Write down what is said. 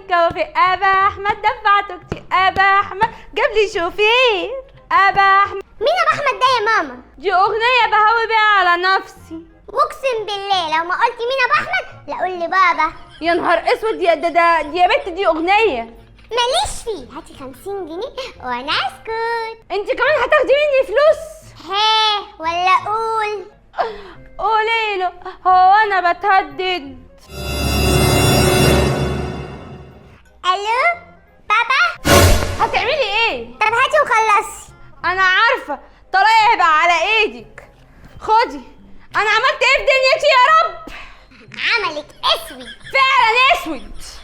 كوافير. ابا احمد دفعته كتير. ابا احمد جاب لي شوفير. ابا احمد. مين ابو احمد ده يا ماما؟ دي اغنيه بهوي بيها على نفسي. اقسم بالله لو ما قلت مين ابو احمد لا قول لي بابا. يا نهار اسود يا دي يا بنت، دي اغنيه. ماليش فيه، هاتي 50 جنيه وانا اسكت. انت كمان هتاخدي مني فلوس؟ ها ولا اقول؟ قولي له هو انا بتهدد. الو بابا. هتعملي ايه؟ طب هاتي وخلصي. انا عارفه طريقي هيبقى على ايدك. خدي. انا عملت ايه في دنيتي يا رب؟ عملك اسود فعلا اسود.